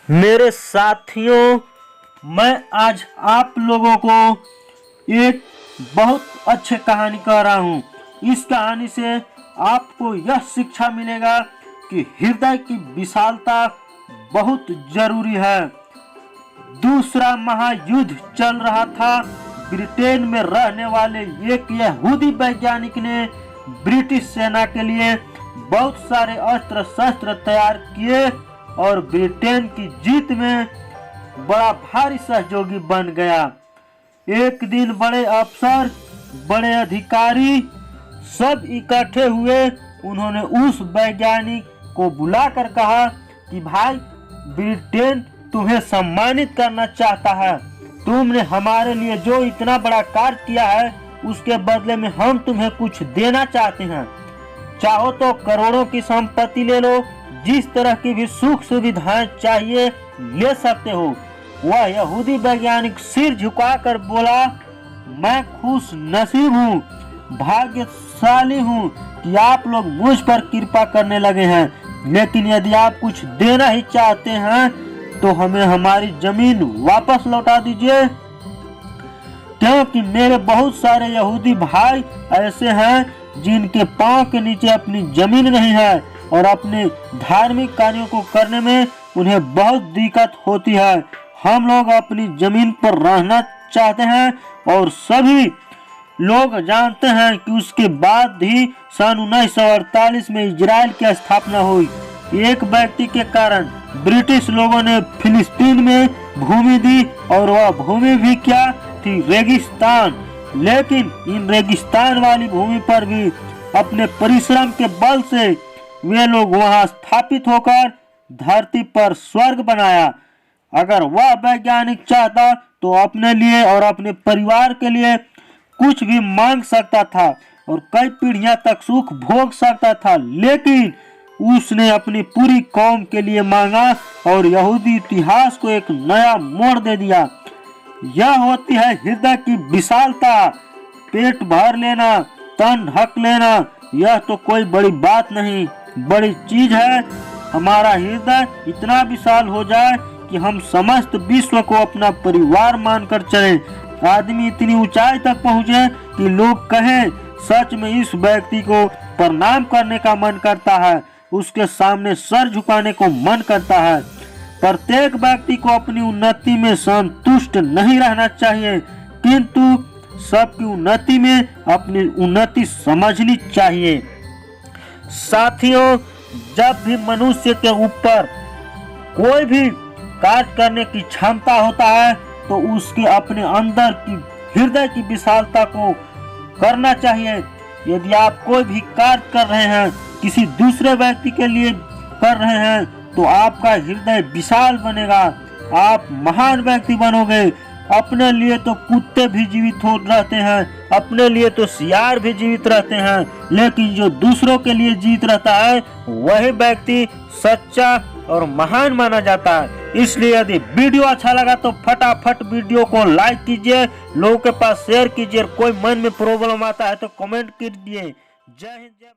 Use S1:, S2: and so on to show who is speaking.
S1: मेरे साथियों, मैं आज आप लोगों को एक बहुत अच्छी कहानी कह रहा हूँ। इस कहानी से आपको यह शिक्षा मिलेगा कि हृदय की विशालता बहुत जरूरी है। दूसरा महायुद्ध चल रहा था। ब्रिटेन में रहने वाले एक यहूदी वैज्ञानिक ने ब्रिटिश सेना के लिए बहुत सारे अस्त्र शस्त्र तैयार किए और ब्रिटेन की जीत में बड़ा भारी सहयोगी बन गया। एक दिन बड़े अफसर, बड़े अधिकारी सब इकट्ठे हुए। उन्होंने उस वैज्ञानिक को बुलाकर कहा कि भाई, ब्रिटेन तुम्हें सम्मानित करना चाहता है। तुमने हमारे लिए जो इतना बड़ा कार्य किया है, उसके बदले में हम तुम्हें कुछ देना चाहते हैं। चाहो तो करोड़ों की संपत्ति ले लो, जिस तरह की भी सुख सुविधाएं चाहिए ले सकते हो। वह यहूदी वैज्ञानिक सिर झुकाकर बोला, मैं खुश नसीब हूँ, भाग्यशाली हूँ कि आप लोग मुझ पर कृपा करने लगे हैं। लेकिन यदि आप कुछ देना ही चाहते हैं तो हमें हमारी जमीन वापस लौटा दीजिए, क्योंकि मेरे बहुत सारे यहूदी भाई ऐसे हैं जिनके पांव के नीचे अपनी जमीन नहीं है और अपने धार्मिक कार्यों को करने में उन्हें बहुत दिक्कत होती है। हम लोग अपनी जमीन पर रहना चाहते हैं और सभी लोग जानते हैं कि उसके बाद ही सन 1948 में इजराइल की स्थापना हुई। एक व्यक्ति के कारण ब्रिटिश लोगों ने फिलिस्तीन में भूमि दी और वह भूमि भी क्या थी? रेगिस्तान। लेकिन इन रेगिस्तान वाली भूमि पर भी अपने परिश्रम के बल से वे लोग वहां स्थापित होकर धरती पर स्वर्ग बनाया। अगर वह वैज्ञानिक चाहता तो अपने लिए और अपने परिवार के लिए कुछ भी मांग सकता था और कई पीढ़ियां तक सुख भोग सकता था, लेकिन उसने अपनी पूरी कौम के लिए मांगा और यहूदी इतिहास को एक नया मोड़ दे दिया। यह होती है हृदय की विशालता। पेट भर लेना, तन ढक लेना, यह तो कोई बड़ी बात नहीं, बड़ी चीज है हमारा हृदय इतना विशाल हो जाए कि हम समस्त विश्व को अपना परिवार मानकर चलें। आदमी इतनी ऊंचाई तक पहुंचे कि लोग कहें, सच में इस व्यक्ति को प्रणाम करने का मन करता है, उसके सामने सर झुकाने को मन करता है। प्रत्येक व्यक्ति को अपनी उन्नति में संतुष्ट नहीं रहना चाहिए, किंतु सबकी उन्नति में अपनी उन्नति समझनी चाहिए। साथियों, जब भी मनुष्य के ऊपर कोई भी कार्य करने की क्षमता होता है तो उसके अपने अंदर की हृदय की विशालता को करना चाहिए। यदि आप कोई भी कार्य कर रहे हैं, किसी दूसरे व्यक्ति के लिए कर रहे हैं, तो आपका हृदय विशाल बनेगा, आप महान व्यक्ति बनोगे। अपने लिए तो कुत्ते भी जीवित हो रहते हैं, अपने लिए तो सियार भी जीवित रहते हैं, लेकिन जो दूसरों के लिए जीवित रहता है वही व्यक्ति सच्चा और महान माना जाता है। इसलिए यदि वीडियो अच्छा लगा तो फटाफट वीडियो को लाइक कीजिए, लोगों के पास शेयर कीजिए। कोई मन में प्रॉब्लम आता है तो कमेंट कीजिए। जय हिंद, जय भारत।